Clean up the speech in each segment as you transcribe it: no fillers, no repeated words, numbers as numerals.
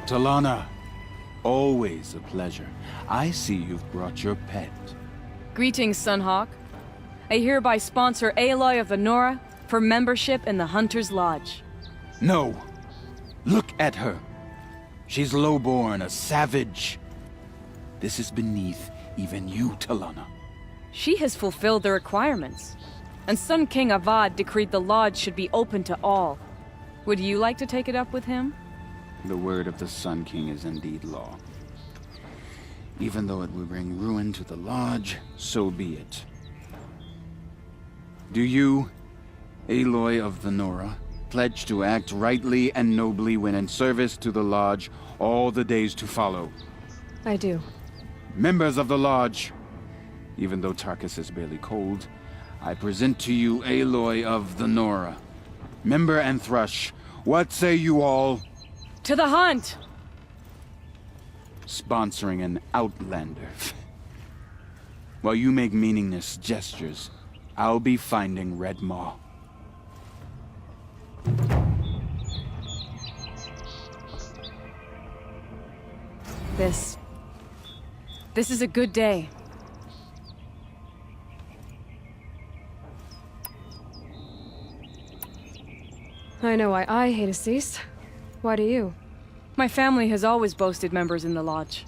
Talana, always a pleasure. I see you've brought your pet. Greetings, Sunhawk. I hereby sponsor Aloy of the Nora for membership in the Hunter's Lodge. No! Look at her! She's lowborn, a savage. This is beneath even you, Talana. She has fulfilled the requirements, and Sun King Avad decreed the Lodge should be open to all. Would you like to take it up with him? The word of the Sun King is indeed law. Even though it will bring ruin to the Lodge, so be it. Do you, Aloy of the Nora, pledge to act rightly and nobly when in service to the Lodge all the days to follow? I do. Members of the Lodge, even though Tarkus is barely cold, I present to you Aloy of the Nora. Member and Thrush, what say you all? To the hunt! Sponsoring an outlander. While you make meaningless gestures, I'll be finding Red Maw. This is a good day. I know why I hate Assis. Why do you? My family has always boasted members in the Lodge.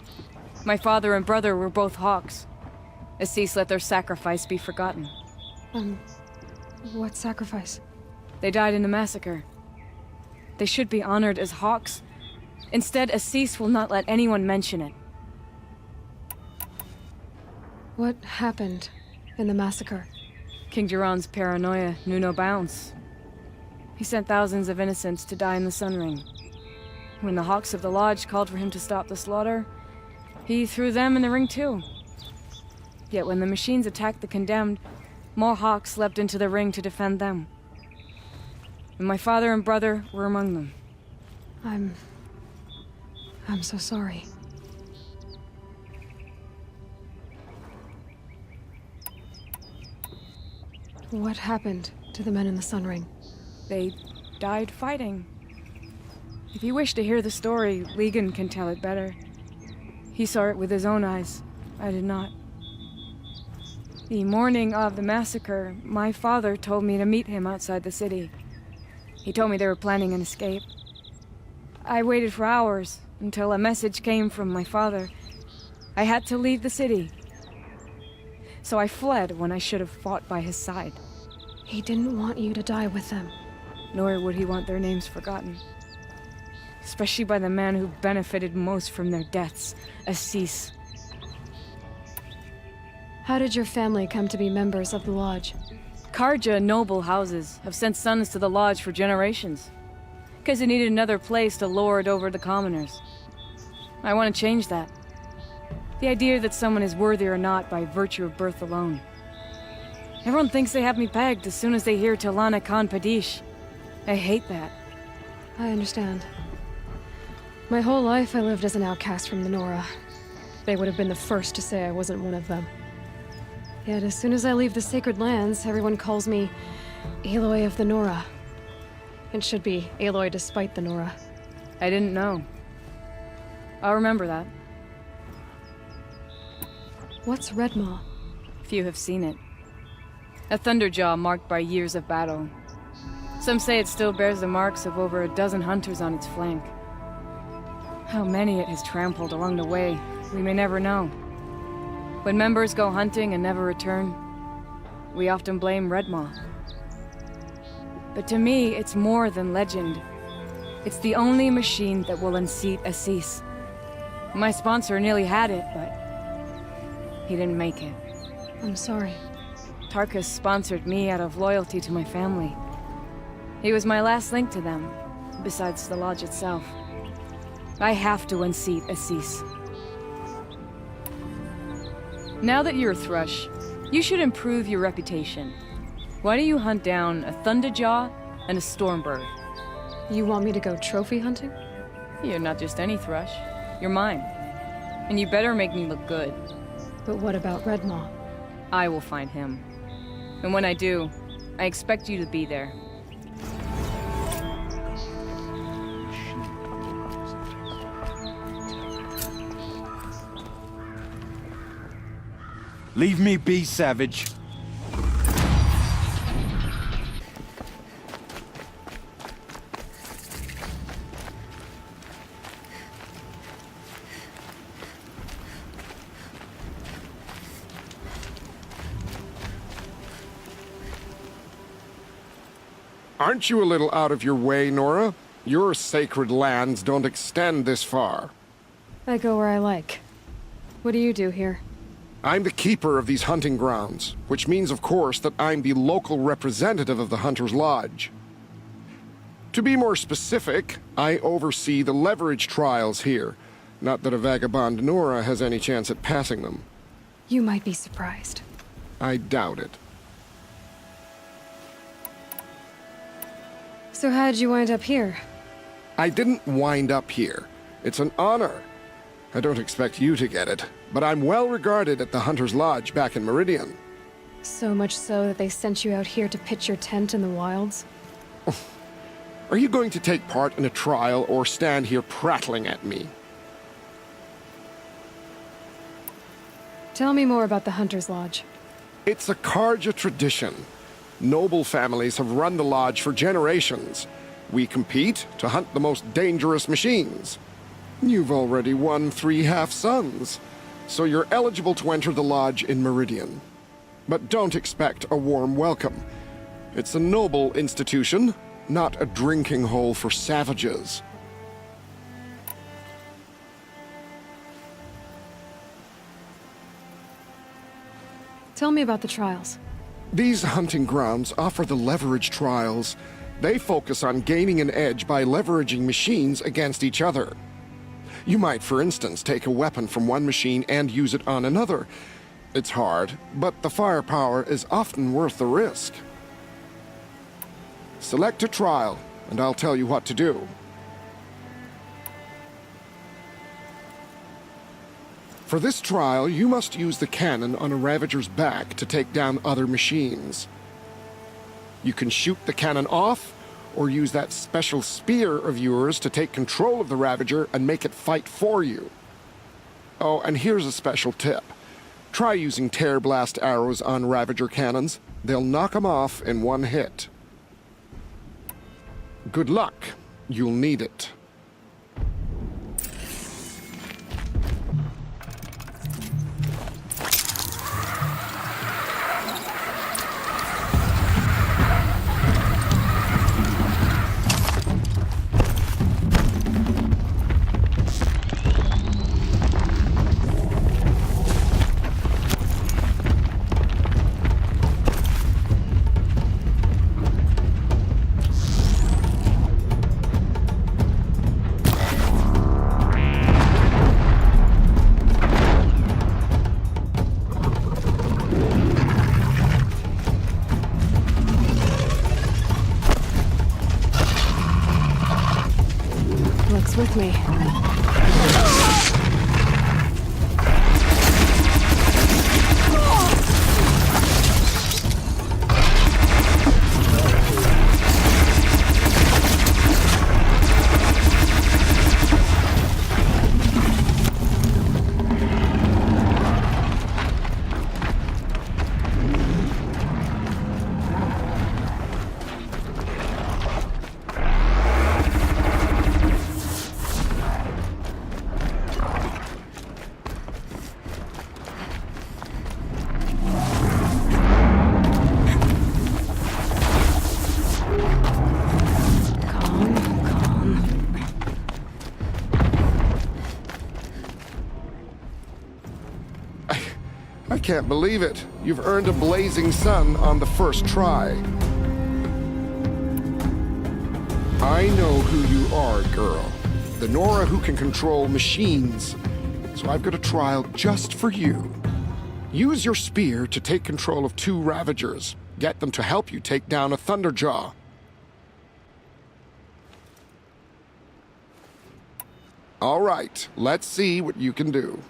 My father and brother were both Hawks. Assis let their sacrifice be forgotten. What sacrifice? They died in a massacre. They should be honored as Hawks. Instead, Assis will not let anyone mention it. What happened in the massacre? King Jiran's paranoia knew no bounds. He sent thousands of innocents to die in the Sun Ring. When the Hawks of the Lodge called for him to stop the slaughter, he threw them in the ring too. Yet when the machines attacked the condemned, more Hawks leapt into the ring to defend them. And my father and brother were among them. I'm so sorry. What happened to the men in the Sun Ring? They died fighting. If you wish to hear the story, Legan can tell it better. He saw it with his own eyes. I did not. The morning of the massacre, my father told me to meet him outside the city. He told me they were planning an escape. I waited for hours until a message came from my father. I had to leave the city. So I fled when I should have fought by his side. He didn't want you to die with them. Nor would he want their names forgotten. Especially by the man who benefited most from their deaths, Assis. How did your family come to be members of the Lodge? Karja noble houses have sent sons to the Lodge for generations. Because they needed another place to lord over the commoners. I want to change that. The idea that someone is worthy or not by virtue of birth alone. Everyone thinks they have me pegged as soon as they hear Talana Khan Padish. I hate that. I understand. My whole life I lived as an outcast from the Nora. They would have been the first to say I wasn't one of them. Yet as soon as I leave the Sacred Lands, everyone calls me Aloy of the Nora. It should be Aloy despite the Nora. I didn't know. I'll remember that. What's Red Maw? Few have seen it. A Thunderjaw marked by years of battle. Some say it still bears the marks of over a dozen hunters on its flank. How many it has trampled along the way, we may never know. When members go hunting and never return, we often blame Red Maw. But to me, it's more than legend. It's the only machine that will unseat Assis. My sponsor nearly had it, but he didn't make it. I'm sorry. Tarkus sponsored me out of loyalty to my family. He was my last link to them, besides the Lodge itself. I have to unseat Assis. Now that you're a Thrush, you should improve your reputation. Why don't you hunt down a Thunderjaw and a Stormbird? You want me to go trophy hunting? You're not just any Thrush. You're mine. And you better make me look good. But what about Red Maw? I will find him. And when I do, I expect you to be there. Leave me be, savage. Aren't you a little out of your way, Nora? Your sacred lands don't extend this far. I go where I like. What do you do here? I'm the keeper of these hunting grounds, which means, of course, that I'm the local representative of the Hunter's Lodge. To be more specific, I oversee the leverage trials here. Not that a vagabond Nora has any chance at passing them. You might be surprised. I doubt it. So how'd you wind up here? I didn't wind up here. It's an honor. I don't expect you to get it, but I'm well regarded at the Hunter's Lodge back in Meridian. So much so that they sent you out here to pitch your tent in the wilds? Are you going to take part in a trial or stand here prattling at me? Tell me more about the Hunter's Lodge. It's a Carja tradition. Noble families have run the lodge for generations. We compete to hunt the most dangerous machines. You've already won 3 half-sons, so you're eligible to enter the lodge in Meridian. But don't expect a warm welcome. It's a noble institution, not a drinking hole for savages. Tell me about the trials. These hunting grounds offer the leverage trials. They focus on gaining an edge by leveraging machines against each other. You might, for instance, take a weapon from one machine and use it on another. It's hard, but the firepower is often worth the risk. Select a trial, and I'll tell you what to do. For this trial, you must use the cannon on a Ravager's back to take down other machines. You can shoot the cannon off, or use that special spear of yours to take control of the Ravager and make it fight for you. Oh, and here's a special tip. Try using Tear Blast arrows on Ravager cannons. They'll knock them off in one hit. Good luck. You'll need it. With me. I can't believe it. You've earned a blazing sun on the first try. I know who you are, girl. The Nora who can control machines. So I've got a trial just for you. Use your spear to take control of 2 Ravagers. Get them to help you take down a Thunderjaw. All right, let's see what you can do.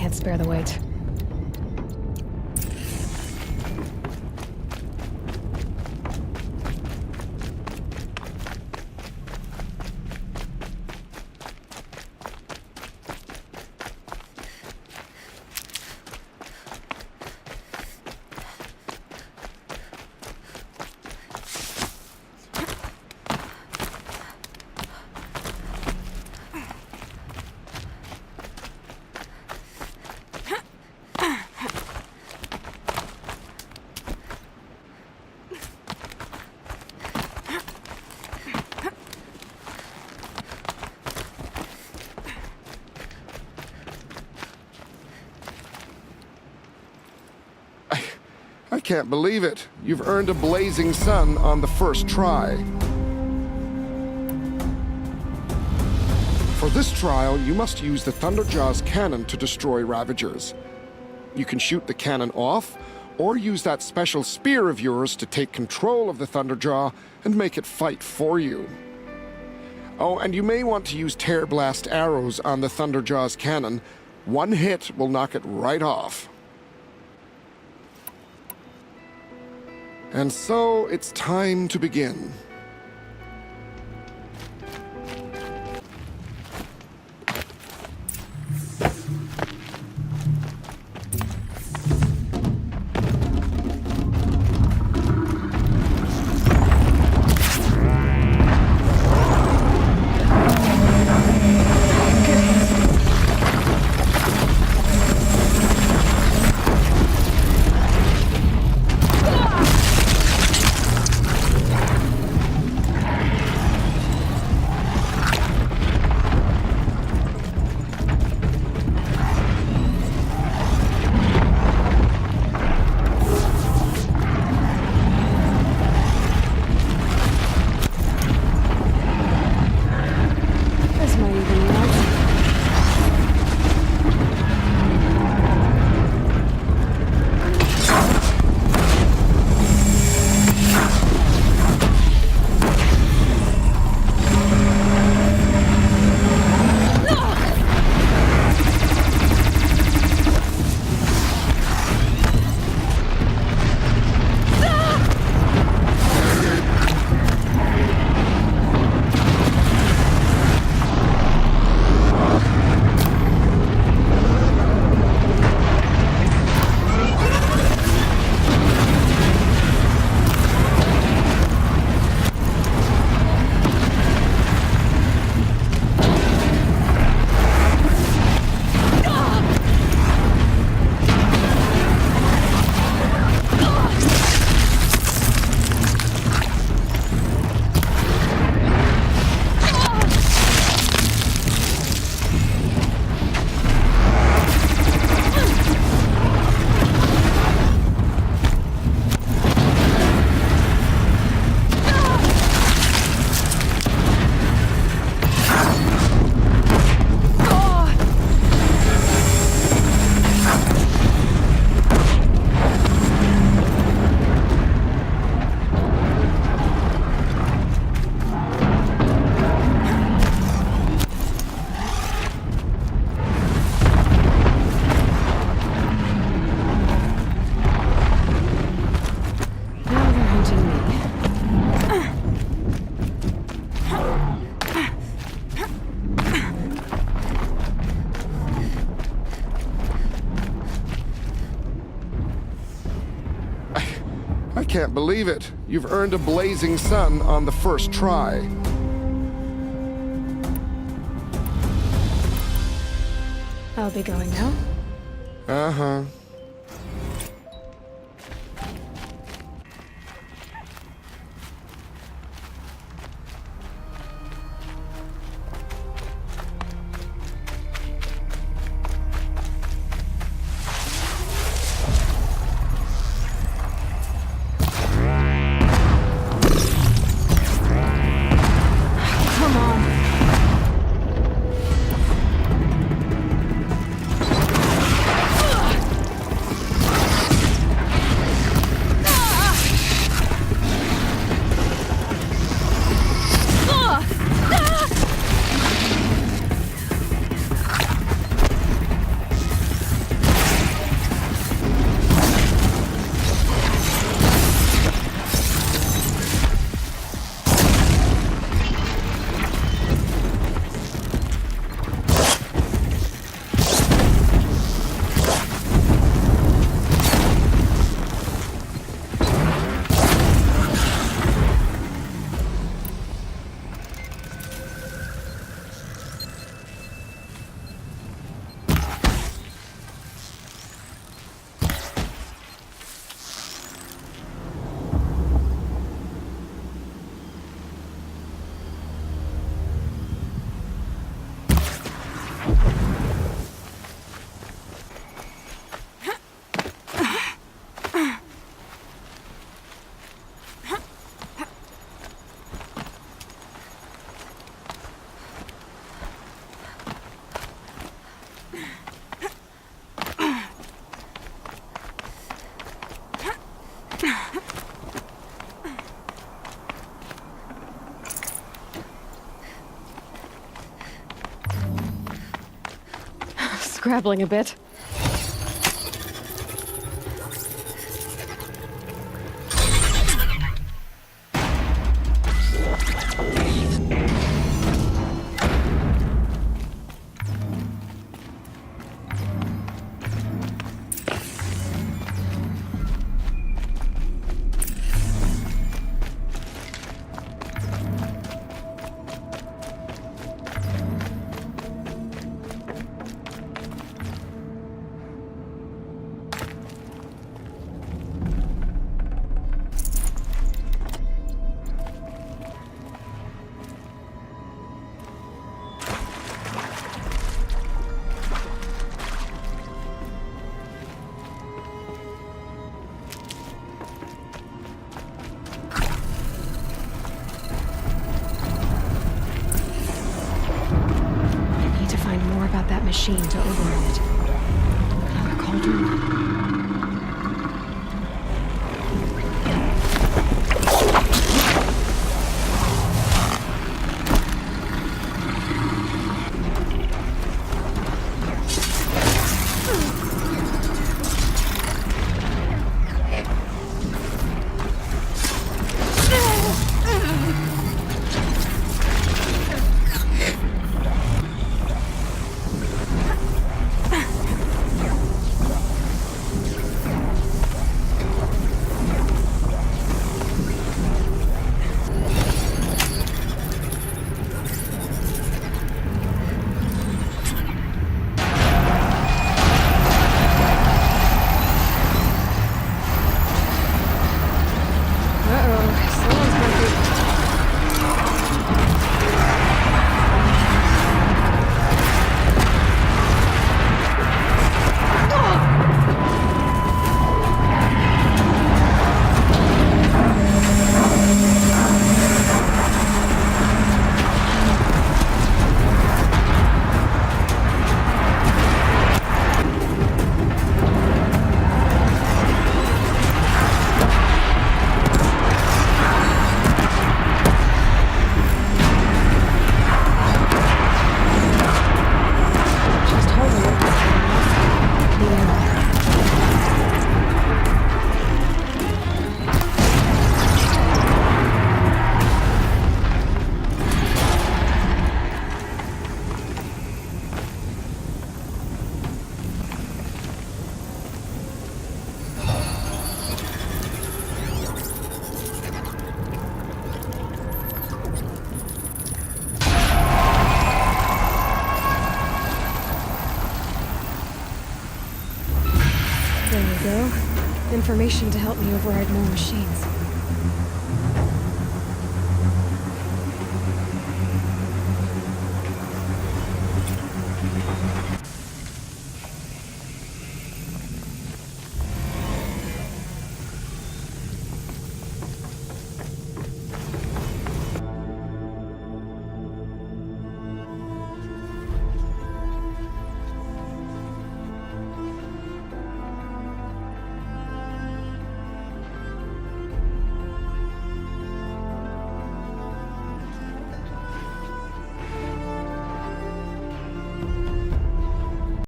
can't spare the weight. I can't believe it. You've earned a blazing sun on the first try. For this trial, you must use the Thunderjaw's cannon to destroy Ravagers. You can shoot the cannon off, or use that special spear of yours to take control of the Thunderjaw and make it fight for you. Oh, and you may want to use Tear Blast arrows on the Thunderjaw's cannon. One hit will knock it right off. And so, it's time to begin. I can't believe it. You've earned a blazing sun on the first try. I'll be going now. Uh-huh. scrabbling a bit. About that machine to override it. Another cauldron. There you go. Information to help me override more machines.